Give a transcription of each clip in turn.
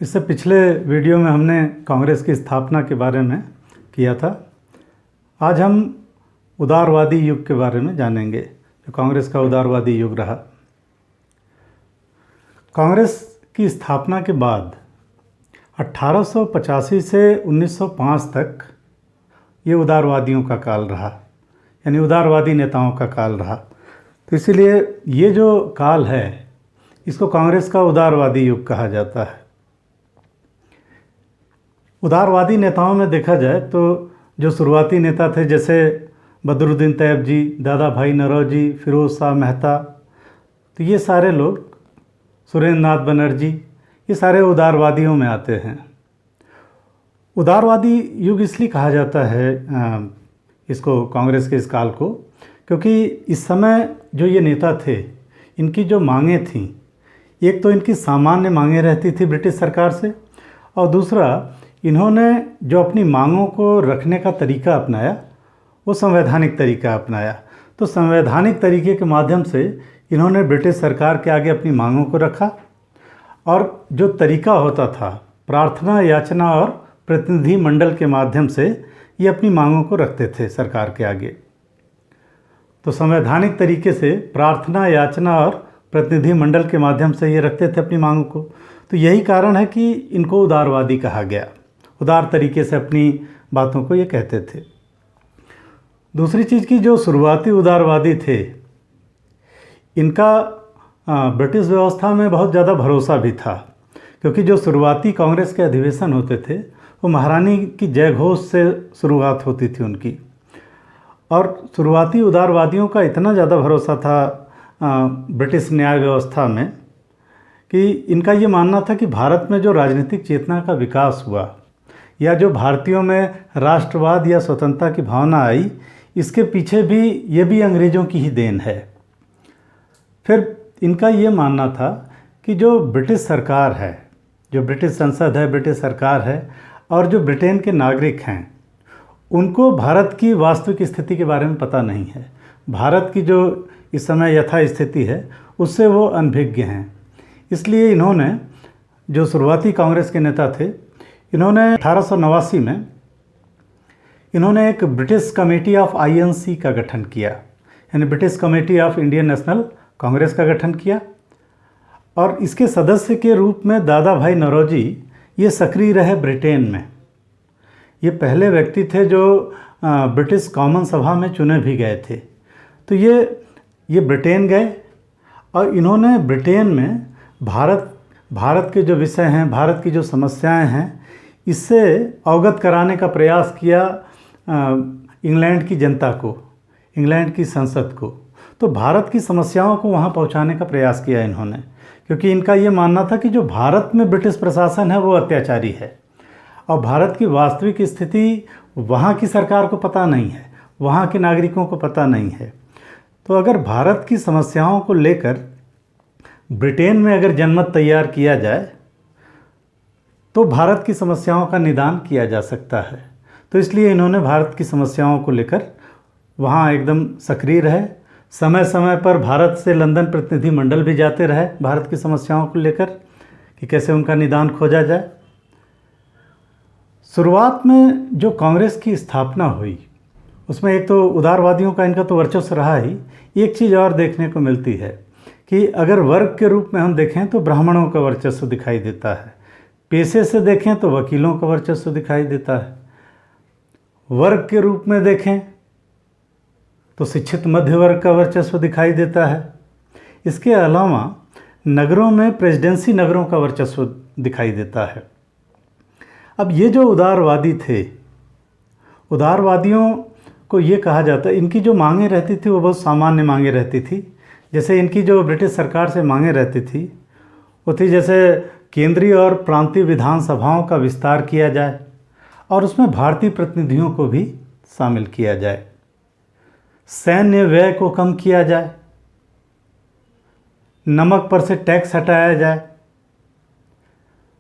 इससे पिछले वीडियो में हमने कांग्रेस की स्थापना के बारे में किया था। आज हम उदारवादी युग के बारे में जानेंगे, जो कांग्रेस का उदारवादी युग रहा। कांग्रेस की स्थापना के बाद 1885 से 1905 तक ये उदारवादियों का काल रहा, यानी उदारवादी नेताओं का काल रहा। तो इसीलिए ये जो काल है इसको कांग्रेस का उदारवादी युग कहा जाता है। उदारवादी नेताओं में देखा जाए तो जो शुरुआती नेता थे, जैसे बदरुद्दीन तैयब जी, दादा भाई नौरोजी, फिरोज शाह मेहता, तो ये सारे लोग, सुरेंद्र नाथ बनर्जी, ये सारे उदारवादियों में आते हैं। उदारवादी युग इसलिए कहा जाता है इसको, कांग्रेस के इस काल को, क्योंकि इस समय जो ये नेता थे, इनकी जो मांगें थीं, एक तो इनकी सामान्य मांगें रहती थी ब्रिटिश सरकार से, और दूसरा इन्होंने जो अपनी मांगों को रखने का तरीका अपनाया वो संवैधानिक तरीका अपनाया। तो संवैधानिक तरीके के माध्यम से इन्होंने ब्रिटिश सरकार के आगे अपनी मांगों को रखा, और जो तरीका होता था प्रार्थना, याचना और प्रतिनिधि मंडल के माध्यम से ये अपनी मांगों को रखते थे सरकार के आगे। तो संवैधानिक तरीके से प्रार्थना, याचना और प्रतिनिधि मंडल के माध्यम से ये रखते थे अपनी मांगों को। तो यही कारण है कि इनको उदारवादी कहा गया। उदार तरीके से अपनी बातों को ये कहते थे। दूसरी चीज़ की, जो शुरुआती उदारवादी थे, इनका ब्रिटिश व्यवस्था में बहुत ज़्यादा भरोसा भी था, क्योंकि जो शुरुआती कांग्रेस के अधिवेशन होते थे वो महारानी की जय घोष से शुरुआत होती थी उनकी। और शुरुआती उदारवादियों का इतना ज़्यादा भरोसा था ब्रिटिश न्याय व्यवस्था में कि इनका ये मानना था कि भारत में जो राजनीतिक चेतना का विकास हुआ, या जो भारतीयों में राष्ट्रवाद या स्वतंत्रता की भावना आई, इसके पीछे भी ये भी अंग्रेज़ों की ही देन है। फिर इनका ये मानना था कि जो ब्रिटिश सरकार है, जो ब्रिटिश संसद है, ब्रिटिश सरकार है, और जो ब्रिटेन के नागरिक हैं, उनको भारत की वास्तविक स्थिति के बारे में पता नहीं है। भारत की जो इस समय यथा स्थिति है उससे वो अनभिज्ञ हैं। इसलिए इन्होंने, जो शुरुआती कांग्रेस के नेता थे, इन्होंने 1889 में इन्होंने एक ब्रिटिश कमेटी ऑफ INC का गठन किया, यानी British committee of Indian national Congress का गठन किया। और इसके सदस्य के रूप में दादा भाई नौरोजी ये सक्रिय रहे ब्रिटेन में। ये पहले व्यक्ति थे जो ब्रिटिश कॉमन सभा में चुने भी गए थे। तो ये ब्रिटेन गए, और इन्होंने ब्रिटेन में भारत के जो विषय हैं, भारत की जो समस्याएं हैं, इससे अवगत कराने का प्रयास किया इंग्लैंड की जनता को, इंग्लैंड की संसद को। तो भारत की समस्याओं को वहाँ पहुँचाने का प्रयास किया इन्होंने, क्योंकि इनका ये मानना था कि जो भारत में ब्रिटिश प्रशासन है वो अत्याचारी है, और भारत की वास्तविक स्थिति वहाँ की सरकार को पता नहीं है, वहाँ के नागरिकों को पता नहीं है। तो अगर भारत की समस्याओं को लेकर ब्रिटेन में अगर जनमत तैयार किया जाए तो भारत की समस्याओं का निदान किया जा सकता है। तो इसलिए इन्होंने भारत की समस्याओं को लेकर वहाँ एकदम सक्रिय रहे। समय समय पर भारत से लंदन प्रतिनिधि मंडल भी जाते रहे भारत की समस्याओं को लेकर कि कैसे उनका निदान खोजा जाए। शुरुआत में जो कांग्रेस की स्थापना हुई उसमें एक तो उदारवादियों का इनका तो वर्चस्व रहा ही। एक चीज़ और देखने को मिलती है कि अगर वर्ग के रूप में हम देखें तो ब्राह्मणों का वर्चस्व दिखाई देता है, पेशे से देखें तो वकीलों का वर्चस्व दिखाई देता है, वर्ग के रूप में देखें तो शिक्षित मध्य वर्ग का वर्चस्व दिखाई देता है। इसके अलावा नगरों में प्रेसिडेंसी नगरों का वर्चस्व दिखाई देता है। अब ये जो उदारवादी थे, उदारवादियों को ये कहा जाता है, इनकी जो मांगें रहती थी वो बहुत सामान्य मांगें रहती थी। जैसे इनकी जो ब्रिटिश सरकार से मांगें रहती थी वो थी, जैसे केंद्रीय और प्रांतीय विधानसभाओं का विस्तार किया जाए और उसमें भारतीय प्रतिनिधियों को भी शामिल किया जाए, सैन्य व्यय को कम किया जाए, नमक पर से टैक्स हटाया जाए,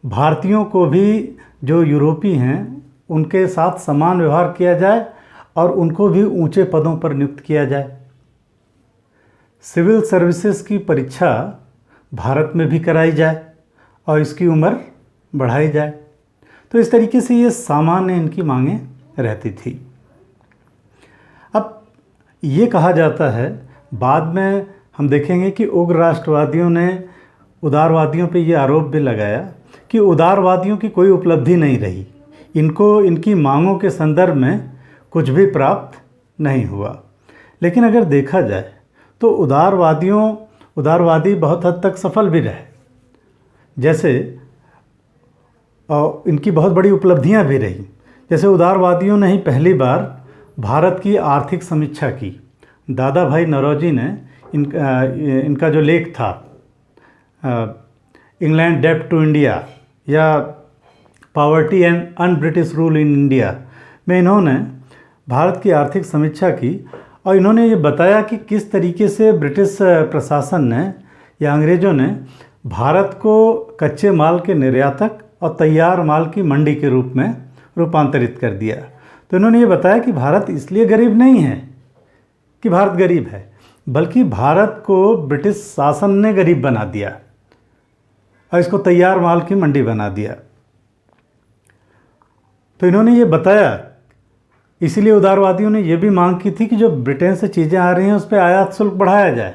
भारतीयों को भी जो यूरोपीय हैं उनके साथ समान व्यवहार किया जाए और उनको भी ऊंचे पदों पर नियुक्त किया जाए, सिविल सर्विसेज की परीक्षा भारत में भी कराई जाए और इसकी उम्र बढ़ाई जाए। तो इस तरीके से ये सामान्य इनकी मांगें रहती थी। अब ये कहा जाता है, बाद में हम देखेंगे कि उग्र राष्ट्रवादियों ने उदारवादियों पे ये आरोप भी लगाया कि उदारवादियों की कोई उपलब्धि नहीं रही, इनको इनकी मांगों के संदर्भ में कुछ भी प्राप्त नहीं हुआ। लेकिन अगर देखा जाए तो उदारवादी बहुत हद तक सफल भी रहे, जैसे और इनकी बहुत बड़ी उपलब्धियां भी रही। जैसे उदारवादियों ने ही पहली बार भारत की आर्थिक समीक्षा की। दादा भाई नौरोजी ने इनका जो लेख था इंग्लैंड डेप्ट टू इंडिया या poverty and un British rule in India में इन्होंने भारत की आर्थिक समीक्षा की और इन्होंने ये बताया कि किस तरीके से ब्रिटिश प्रशासन ने या अंग्रेज़ों ने भारत को कच्चे माल के निर्यातक और तैयार माल की मंडी के रूप में रूपांतरित कर दिया। तो इन्होंने ये बताया कि भारत इसलिए गरीब नहीं है कि भारत गरीब है, बल्कि भारत को ब्रिटिश शासन ने गरीब बना दिया और इसको तैयार माल की मंडी बना दिया। तो इन्होंने ये बताया, इसीलिए उदारवादियों ने यह भी मांग की थी कि जो ब्रिटेन से चीज़ें आ रही हैं उस पर आयात शुल्क बढ़ाया जाए।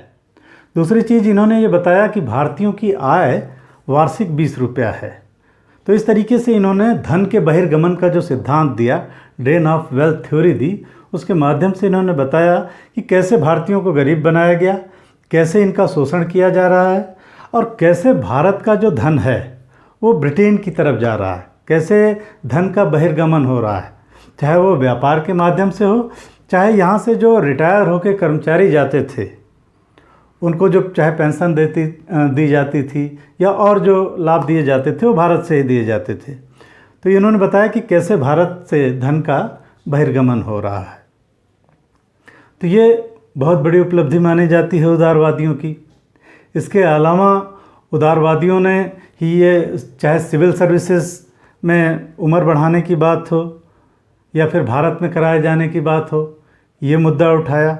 दूसरी चीज़ इन्होंने ये बताया कि भारतीयों की आय वार्षिक 20 रुपया है। तो इस तरीके से इन्होंने धन के बहिर्गमन का जो सिद्धांत दिया, ड्रेन ऑफ वेल्थ थ्योरी दी, उसके माध्यम से इन्होंने बताया कि कैसे भारतीयों को गरीब बनाया गया, कैसे इनका शोषण किया जा रहा है और कैसे भारत का जो धन है वो ब्रिटेन की तरफ जा रहा है, कैसे धन का बहिर्गमन हो रहा है, चाहे वो व्यापार के माध्यम से हो, चाहे यहाँ से जो रिटायर होकर कर्मचारी जाते थे उनको जो चाहे पेंशन दी जाती थी या और जो लाभ दिए जाते थे वो भारत से ही दिए जाते थे। तो इन्होंने बताया कि कैसे भारत से धन का बहिर्गमन हो रहा है। तो ये बहुत बड़ी उपलब्धि मानी जाती है उदारवादियों की। इसके अलावा उदारवादियों ने ही ये चाहे सिविल सर्विसेज में उम्र बढ़ाने की बात हो या फिर भारत में कराए जाने की बात हो, ये मुद्दा उठाया।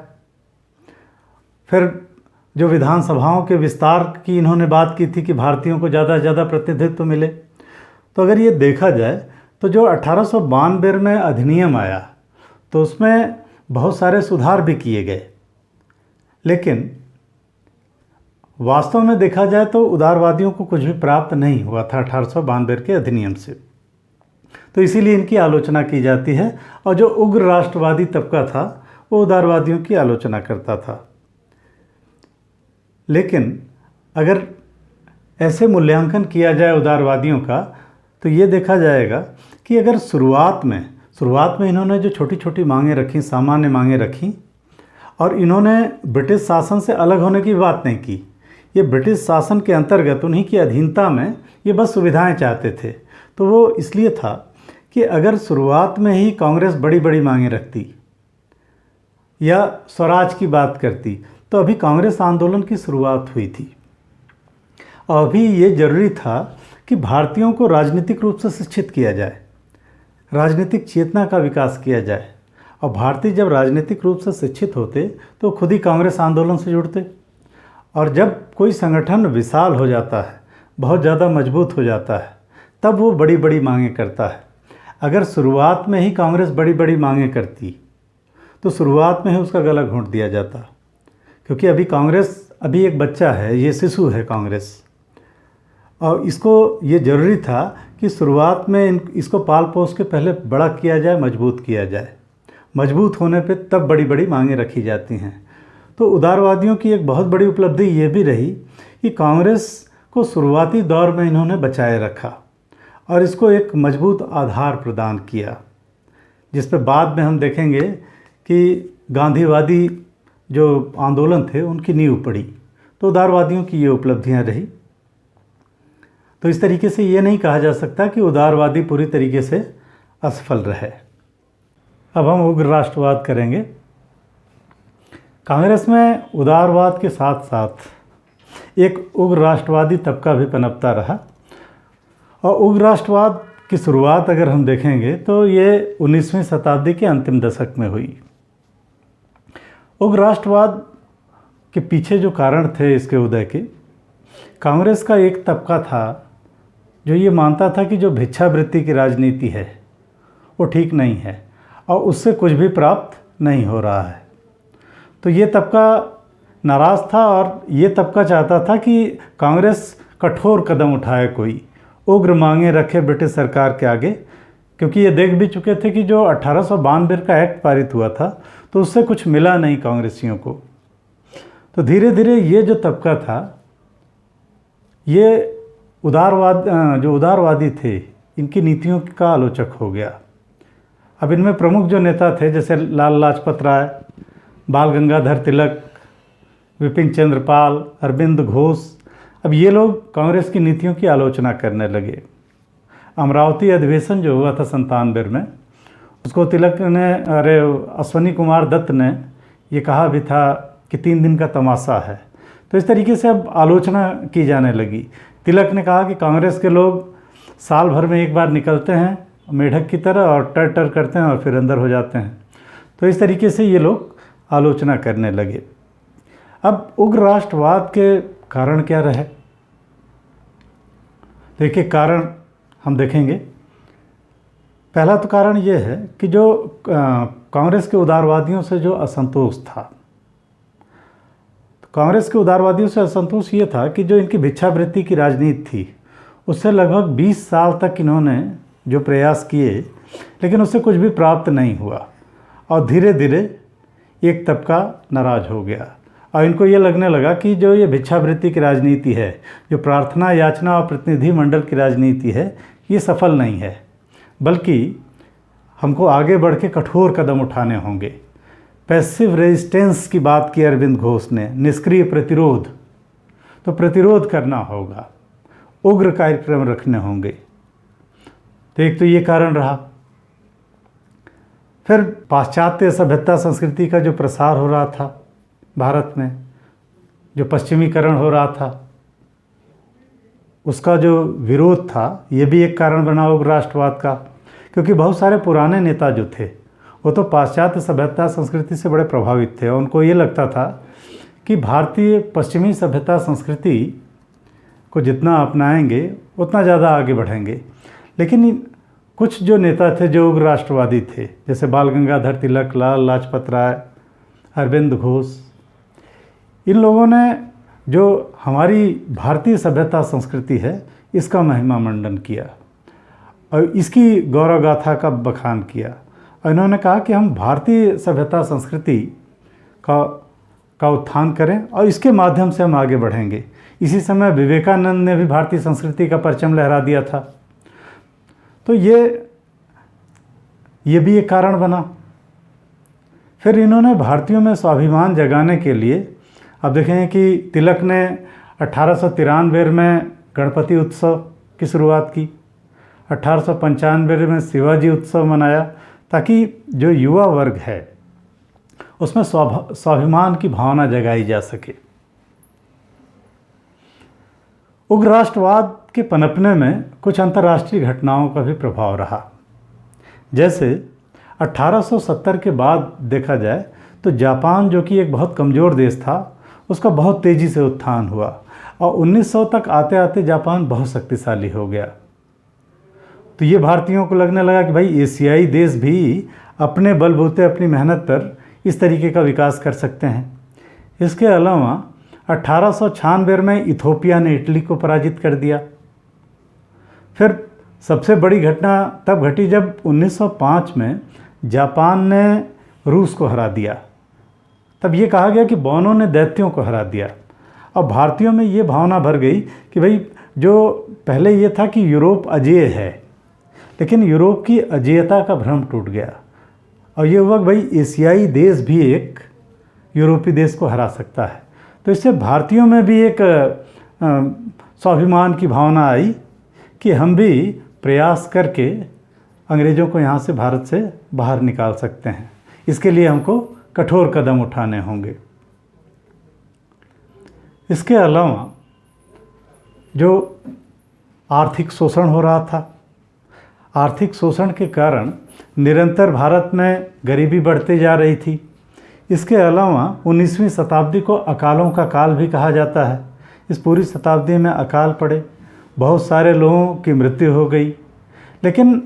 फिर जो विधानसभाओं के विस्तार की इन्होंने बात की थी कि भारतीयों को ज़्यादा से ज़्यादा प्रतिनिधित्व मिले। तो अगर ये देखा जाए तो जो 1892 में अधिनियम आया तो उसमें बहुत सारे सुधार भी किए गए, लेकिन वास्तव में देखा जाए तो उदारवादियों को कुछ भी प्राप्त नहीं हुआ था 1892 के अधिनियम से। तो इसीलिए इनकी आलोचना की जाती है और जो उग्र राष्ट्रवादी तबका था वो उदारवादियों की आलोचना करता था। लेकिन अगर ऐसे मूल्यांकन किया जाए उदारवादियों का तो ये देखा जाएगा कि अगर शुरुआत में इन्होंने जो छोटी छोटी मांगें रखी, सामान्य मांगें रखी, और इन्होंने ब्रिटिश शासन से अलग होने की बात नहीं की। ये ब्रिटिश शासन के अंतर्गत उन्हीं की अधीनता में ये बस सुविधाएं चाहते थे। तो वो इसलिए था कि अगर शुरुआत में ही कांग्रेस बड़ी बड़ी मांगें रखती या स्वराज की बात करती तो अभी कांग्रेस आंदोलन की शुरुआत हुई थी। और अभी ये जरूरी था कि भारतीयों को राजनीतिक रूप से शिक्षित किया जाए, राजनीतिक चेतना का विकास किया जाए। और भारतीय जब राजनीतिक रूप से शिक्षित होते तो खुद ही कांग्रेस आंदोलन से जुड़ते। और जब कोई संगठन विशाल हो जाता है, बहुत ज़्यादा मजबूत हो जाता है, तब वो बड़ी बड़ी मांगें करता है। अगर शुरुआत में ही कांग्रेस बड़ी बड़ी मांगें करती तो शुरुआत में ही उसका गला घोंट दिया जाता, क्योंकि अभी एक बच्चा है, ये शिशु है कांग्रेस। और इसको ये ज़रूरी था कि शुरुआत में इसको पाल पोस के पहले बड़ा किया जाए, मजबूत किया जाए। मजबूत होने पे तब बड़ी बड़ी मांगें रखी जाती हैं। तो उदारवादियों की एक बहुत बड़ी उपलब्धि ये भी रही कि कांग्रेस को शुरुआती दौर में इन्होंने बचाए रखा और इसको एक मजबूत आधार प्रदान किया, जिस पर बाद में हम देखेंगे कि गांधीवादी जो आंदोलन थे उनकी नींव पड़ी। तो उदारवादियों की ये उपलब्धियां रही। तो इस तरीके से ये नहीं कहा जा सकता कि उदारवादी पूरी तरीके से असफल रहे। अब हम उग्र राष्ट्रवाद करेंगे। कांग्रेस में उदारवाद के साथ साथ एक उग्र राष्ट्रवादी तबका भी पनपता रहा। और उग्र राष्ट्रवाद की शुरुआत अगर हम देखेंगे तो ये 19वीं शताब्दी के अंतिम दशक में हुई। उग्र राष्ट्रवाद के पीछे जो कारण थे इसके उदय के, कांग्रेस का एक तबका था जो ये मानता था कि जो भिक्षावृत्ति की राजनीति है वो ठीक नहीं है और उससे कुछ भी प्राप्त नहीं हो रहा है। तो ये तबका नाराज़ था और ये तबका चाहता था कि कांग्रेस कठोर कदम उठाए, कोई उग्र मांगे रखे ब्रिटिश सरकार के आगे, क्योंकि ये देख भी चुके थे कि जो 1892 का एक्ट पारित हुआ था तो उससे कुछ मिला नहीं कांग्रेसियों को। तो धीरे धीरे ये जो तबका था ये जो उदारवादी थे इनकी नीतियों का आलोचक हो गया। अब इनमें प्रमुख जो नेता थे जैसे लाल लाजपत राय, बाल गंगाधर तिलक, विपिन चंद्र पाल, अरविंद घोष, अब ये लोग कांग्रेस की नीतियों की आलोचना करने लगे। अमरावती अधिवेशन जो हुआ था 97 में, उसको तिलक ने, अश्वनी कुमार दत्त ने ये कहा भी था कि 3 दिन का तमाशा है। तो इस तरीके से अब आलोचना की जाने लगी। तिलक ने कहा कि कांग्रेस के लोग साल भर में एक बार निकलते हैं मेढक की तरह और टर टर करते हैं और फिर अंदर हो जाते हैं। तो इस तरीके से ये लोग आलोचना करने लगे। अब उग्र राष्ट्रवाद के कारण क्या रहे? देखिए, कारण हम देखेंगे। पहला तो कारण ये है कि जो कांग्रेस के उदारवादियों से जो असंतोष था, तो कांग्रेस के उदारवादियों से असंतोष ये था कि जो इनकी भिक्षावृत्ति की राजनीति थी उससे लगभग 20 साल तक इन्होंने जो प्रयास किए लेकिन उससे कुछ भी प्राप्त नहीं हुआ और धीरे धीरे एक तबका नाराज हो गया और इनको ये लगने लगा कि जो ये भिक्षावृत्ति की राजनीति है, जो प्रार्थना याचना और प्रतिनिधि मंडल की राजनीति है, ये सफल नहीं है, बल्कि हमको आगे बढ़ के कठोर कदम उठाने होंगे। पैसिव रेजिस्टेंस की बात की अरविंद घोष ने, निष्क्रिय प्रतिरोध, तो प्रतिरोध करना होगा, उग्र कार्यक्रम रखने होंगे। तो एक तो ये कारण रहा। फिर पाश्चात्य सभ्यता संस्कृति का जो प्रसार हो रहा था भारत में, जो पश्चिमीकरण हो रहा था, उसका जो विरोध था, ये भी एक कारण बना उग्र राष्ट्रवाद का। क्योंकि बहुत सारे पुराने नेता जो थे वो तो पाश्चात्य सभ्यता संस्कृति से बड़े प्रभावित थे और उनको ये लगता था कि भारतीय पश्चिमी सभ्यता संस्कृति को जितना अपनाएंगे उतना ज़्यादा आगे बढ़ेंगे। लेकिन कुछ जो नेता थे जो उग्र राष्ट्रवादी थे, जैसे बाल गंगाधर तिलक, लाल लाजपत राय, अरविंद घोष, इन लोगों ने जो हमारी भारतीय सभ्यता संस्कृति है इसका महिमा मंडन किया और इसकी गौरव गाथा का बखान किया। और इन्होंने कहा कि हम भारतीय सभ्यता संस्कृति का उत्थान करें और इसके माध्यम से हम आगे बढ़ेंगे। इसी समय विवेकानंद ने भी भारतीय संस्कृति का परचम लहरा दिया था। तो ये भी एक कारण बना। फिर इन्होंने भारतीयों में स्वाभिमान जगाने के लिए, अब देखें कि तिलक ने 1893 में गणपति उत्सव की शुरुआत की, 1895 में शिवाजी उत्सव मनाया, ताकि जो युवा वर्ग है उसमें स्वाभिमान की भावना जगाई जा सके। उग्र राष्ट्रवाद के पनपने में कुछ अंतर्राष्ट्रीय घटनाओं का भी प्रभाव रहा। जैसे 1870 के बाद देखा जाए तो जापान, जो कि एक बहुत कमज़ोर देश था, उसका बहुत तेज़ी से उत्थान हुआ और 1900 तक आते आते जापान बहुत शक्तिशाली हो गया। तो ये भारतीयों को लगने लगा कि भाई एशियाई देश भी अपने बलबूते, अपनी मेहनत पर इस तरीके का विकास कर सकते हैं। इसके अलावा 1896 में इथोपिया ने इटली को पराजित कर दिया। फिर सबसे बड़ी घटना तब घटी जब 1905 में जापान ने रूस को हरा दिया। तब ये कहा गया कि बौनों ने दैत्यों को हरा दिया और भारतीयों में ये भावना भर गई कि भाई, जो पहले ये था कि यूरोप अजेय है, लेकिन यूरोप की अजेयता का भ्रम टूट गया और ये हुआ कि भाई एशियाई देश भी एक यूरोपीय देश को हरा सकता है। तो इससे भारतीयों में भी एक स्वाभिमान की भावना आई कि हम भी प्रयास करके अंग्रेज़ों को यहाँ से, भारत से बाहर निकाल सकते हैं। इसके लिए हमको कठोर कदम उठाने होंगे। इसके अलावा जो आर्थिक शोषण हो रहा था, आर्थिक शोषण के कारण निरंतर भारत में गरीबी बढ़ती जा रही थी। इसके अलावा 19वीं शताब्दी को अकालों का काल भी कहा जाता है। इस पूरी शताब्दी में अकाल पड़े। बहुत सारे लोगों की मृत्यु हो गई, लेकिन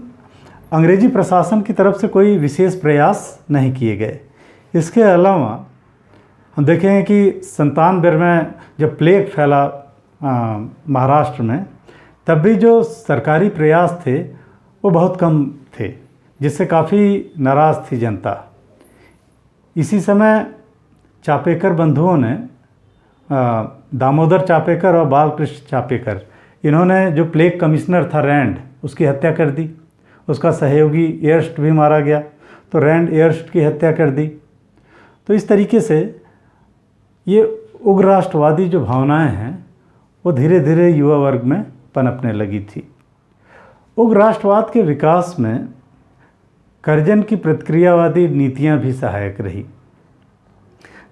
अंग्रेजी प्रशासन की तरफ से कोई विशेष प्रयास नहीं किए गए। इसके अलावा हम देखें कि 97 में जब प्लेग फैला महाराष्ट्र में, तब भी जो सरकारी प्रयास थे वो बहुत कम थे, जिससे काफ़ी नाराज़ थी जनता। इसी समय चापेकर बंधुओं ने, दामोदर चापेकर और बालकृष्ण चापेकर, इन्होंने जो प्लेग कमिश्नर था रैंड, उसकी हत्या कर दी। उसका सहयोगी एयर्स्ट भी मारा गया, तो रैंड एयर्स्ट की हत्या कर दी। तो इस तरीके से ये उग्र राष्ट्रवादी जो भावनाएं हैं वो धीरे धीरे युवा वर्ग में पनपने लगी थी। उग्र राष्ट्रवाद के विकास में कर्जन की प्रतिक्रियावादी नीतियां भी सहायक रही।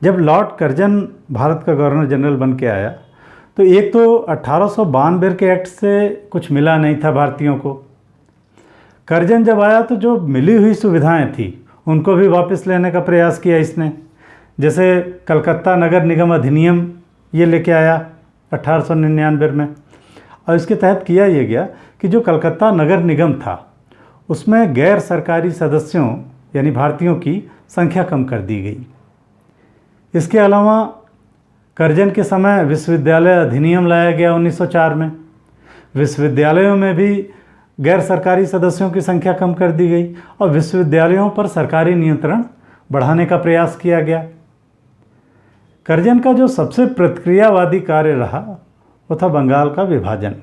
जब लॉर्ड कर्जन भारत का गवर्नर जनरल बन के आया, तो एक तो 1892 के एक्ट से कुछ मिला नहीं था भारतीयों को। कर्जन जब आया तो जो मिली हुई सुविधाएं थी उनको भी वापस लेने का प्रयास किया इसने। जैसे कलकत्ता नगर निगम अधिनियम ये लेके आया 1899 में, और इसके तहत किया ये गया कि जो कलकत्ता नगर निगम था उसमें गैर सरकारी सदस्यों यानी भारतीयों की संख्या कम कर दी गई। इसके अलावा कर्जन के समय विश्वविद्यालय अधिनियम लाया गया 1904 में। विश्वविद्यालयों में भी गैर सरकारी सदस्यों की संख्या कम कर दी गई और विश्वविद्यालयों पर सरकारी नियंत्रण बढ़ाने का प्रयास किया गया। कर्जन का जो सबसे प्रतिक्रियावादी कार्य रहा वो था बंगाल का विभाजन।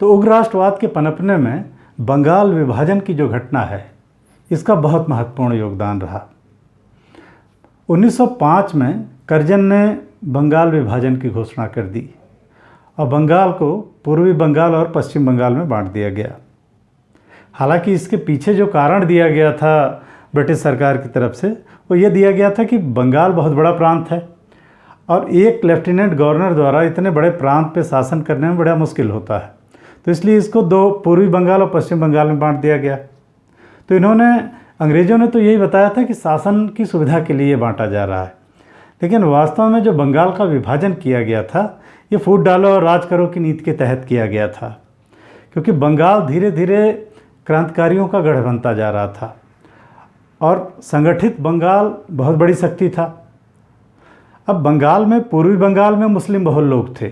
तो उग्र राष्ट्रवाद के पनपने में बंगाल विभाजन की जो घटना है इसका बहुत महत्वपूर्ण योगदान रहा। 1905 में कर्जन ने बंगाल विभाजन की घोषणा कर दी और बंगाल को पूर्वी बंगाल और पश्चिम बंगाल में बांट दिया गया। हालांकि इसके पीछे जो कारण दिया गया था ब्रिटिश सरकार की तरफ से वो ये दिया गया था कि बंगाल बहुत बड़ा प्रांत है और एक लेफ्टिनेंट गवर्नर द्वारा इतने बड़े प्रांत पे शासन करने में बड़ा मुश्किल होता है, तो इसलिए इसको दो पूर्वी बंगाल और पश्चिम बंगाल में बांट दिया गया। तो अंग्रेज़ों ने तो यही बताया था कि शासन की सुविधा के लिए बांटा जा रहा है, लेकिन वास्तव में जो बंगाल का विभाजन किया गया था ये फूट डालो और राज करो की नीति के तहत किया गया था, क्योंकि बंगाल धीरे धीरे क्रांतिकारियों का गढ़ बनता जा रहा था और संगठित बंगाल बहुत बड़ी शक्ति था। अब बंगाल में, पूर्वी बंगाल में मुस्लिम बहुल लोग थे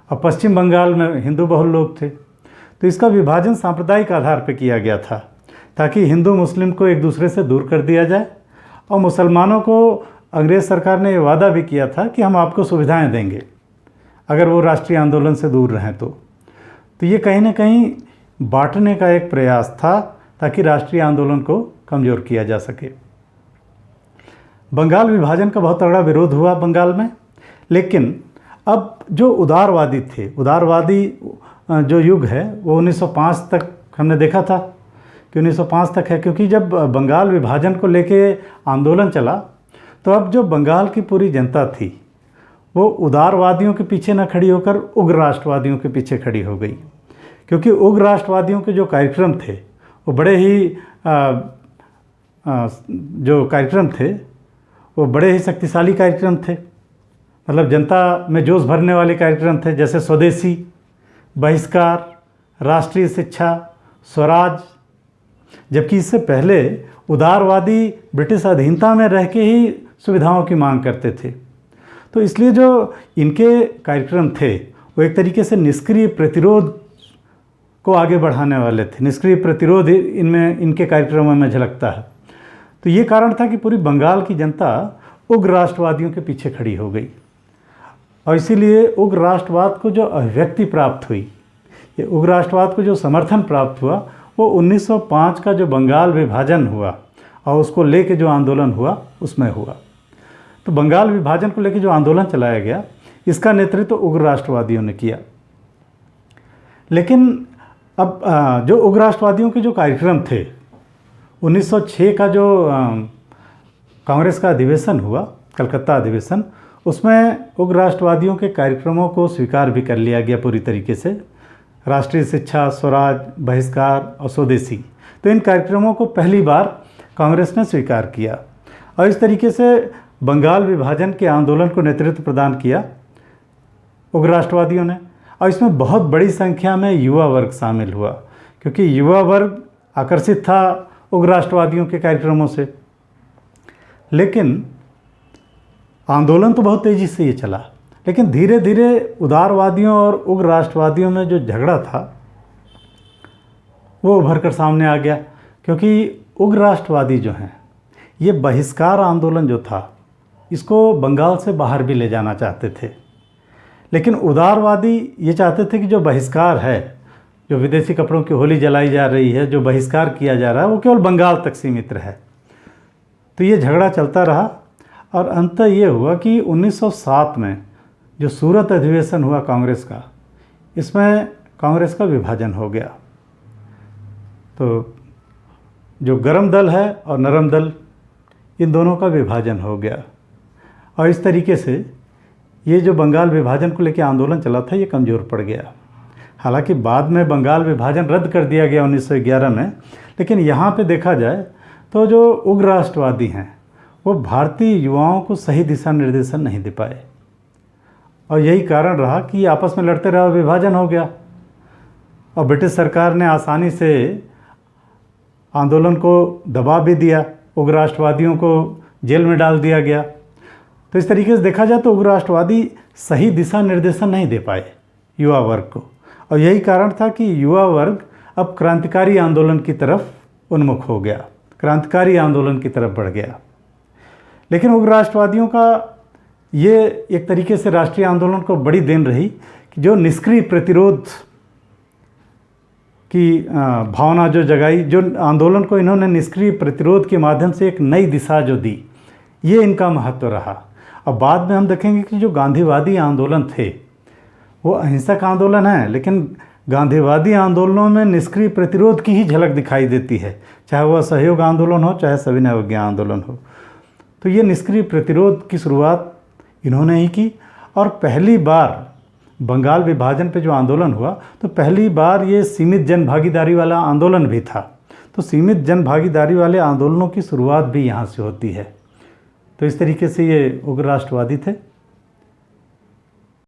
और पश्चिम बंगाल में हिंदू बहुल लोग थे, तो इसका विभाजन सांप्रदायिक आधार पर किया गया था ताकि हिंदू मुस्लिम को एक दूसरे से दूर कर दिया जाए। और मुसलमानों को अंग्रेज़ सरकार ने ये वादा भी किया था कि हम आपको सुविधाएं देंगे अगर वो राष्ट्रीय आंदोलन से दूर रहें तो ये कहीं ना कहीं बांटने का एक प्रयास था ताकि राष्ट्रीय आंदोलन को कमज़ोर किया जा सके। बंगाल विभाजन का बहुत तगड़ा विरोध हुआ बंगाल में, लेकिन अब जो उदारवादी थे, उदारवादी जो युग है वो 1905 तक हमने देखा था कि 1905 तक है, क्योंकि जब बंगाल विभाजन को लेके आंदोलन चला तो अब जो बंगाल की पूरी जनता थी वो उदारवादियों के पीछे न खड़ी होकर उग्र राष्ट्रवादियों के पीछे खड़ी हो गई, क्योंकि उग्र राष्ट्रवादियों के जो कार्यक्रम थे वो बड़े ही बड़े ही शक्तिशाली कार्यक्रम थे। मतलब जनता में जोश भरने वाले कार्यक्रम थे, जैसे स्वदेशी, बहिष्कार, राष्ट्रीय शिक्षा, स्वराज। जबकि इससे पहले उदारवादी ब्रिटिश अधीनता में रह के ही सुविधाओं की मांग करते थे। तो इसलिए जो इनके कार्यक्रम थे वो एक तरीके से निष्क्रिय प्रतिरोध को आगे बढ़ाने वाले थे। निष्क्रिय प्रतिरोध इनमें, इनके कार्यक्रमों में झलकता है। तो ये कारण था कि पूरी बंगाल की जनता उग्र राष्ट्रवादियों के पीछे खड़ी हो गई और इसीलिए उग्र राष्ट्रवाद को जो अभिव्यक्ति प्राप्त हुई, ये उग्र राष्ट्रवाद को जो समर्थन प्राप्त हुआ वो 1905 का जो बंगाल विभाजन हुआ और उसको लेके जो आंदोलन हुआ उसमें हुआ। तो बंगाल विभाजन को लेके जो आंदोलन चलाया गया इसका नेतृत्व उग्र राष्ट्रवादियों ने किया। लेकिन अब जो उग्र राष्ट्रवादियों के जो कार्यक्रम थे, 1906 का जो कांग्रेस का अधिवेशन हुआ, कलकत्ता अधिवेशन, उसमें उग्र राष्ट्रवादियों के कार्यक्रमों को स्वीकार भी कर लिया गया पूरी तरीके से। राष्ट्रीय शिक्षा, स्वराज, बहिष्कार और स्वदेशी, तो इन कार्यक्रमों को पहली बार कांग्रेस ने स्वीकार किया और इस तरीके से बंगाल विभाजन के आंदोलन को नेतृत्व प्रदान किया उग्र राष्ट्रवादियों ने। और इसमें बहुत बड़ी संख्या में युवा वर्ग शामिल हुआ, क्योंकि युवा वर्ग आकर्षित था उग्र राष्ट्रवादियों के कार्यक्रमों से। लेकिन आंदोलन तो बहुत तेज़ी से ये चला, लेकिन धीरे धीरे उदारवादियों और उग्र राष्ट्रवादियों में जो झगड़ा था वो उभर कर सामने आ गया। क्योंकि उग्र राष्ट्रवादी जो हैं, ये बहिष्कार आंदोलन जो था इसको बंगाल से बाहर भी ले जाना चाहते थे, लेकिन उदारवादी ये चाहते थे कि जो बहिष्कार है, जो विदेशी कपड़ों की होली जलाई जा रही है, जो बहिष्कार किया जा रहा है, वो केवल बंगाल तक सीमित रहे। तो ये झगड़ा चलता रहा और अंततः ये हुआ कि 1907 में जो सूरत अधिवेशन हुआ कांग्रेस का, इसमें कांग्रेस का विभाजन हो गया। तो जो गरम दल है और नरम दल, इन दोनों का विभाजन हो गया और इस तरीके से ये जो बंगाल विभाजन को लेकर आंदोलन चला था ये कमज़ोर पड़ गया। हालांकि बाद में बंगाल विभाजन रद्द कर दिया गया 1911 में, लेकिन यहाँ पे देखा जाए तो जो उग्र राष्ट्रवादी हैं वो भारतीय युवाओं को सही दिशा निर्देशन नहीं दे पाए और यही कारण रहा कि आपस में लड़ते रहे, विभाजन हो गया और ब्रिटिश सरकार ने आसानी से आंदोलन को दबा भी दिया, उग्र राष्ट्रवादियों को जेल में डाल दिया गया। तो इस तरीके से देखा जाए तो उग्र राष्ट्रवादी सही दिशा निर्देशन नहीं दे पाए युवा वर्ग को, और यही कारण था कि युवा वर्ग अब क्रांतिकारी आंदोलन की तरफ उन्मुख हो गया, क्रांतिकारी आंदोलन की तरफ बढ़ गया। लेकिन उग्र राष्ट्रवादियों का ये एक तरीके से राष्ट्रीय आंदोलन को बड़ी देन रही कि जो निष्क्रिय प्रतिरोध की भावना जो जगाई, जो आंदोलन को इन्होंने निष्क्रिय प्रतिरोध के माध्यम से एक नई दिशा जो दी, ये इनका महत्व रहा। और बाद में हम देखेंगे कि जो गांधीवादी आंदोलन थे वो अहिंसक आंदोलन है, लेकिन गांधीवादी आंदोलनों में निष्क्रिय प्रतिरोध की ही झलक दिखाई देती है, चाहे वह असहयोग आंदोलन हो चाहे सविनय अवज्ञा आंदोलन हो। तो ये निष्क्रिय प्रतिरोध की शुरुआत इन्होंने ही की और पहली बार बंगाल विभाजन पे जो आंदोलन हुआ तो पहली बार ये सीमित जन भागीदारी वाला आंदोलन भी था। तो सीमित जन भागीदारी वाले आंदोलनों की शुरुआत भी यहाँ से होती है। तो इस तरीके से ये उग्र राष्ट्रवादी थे।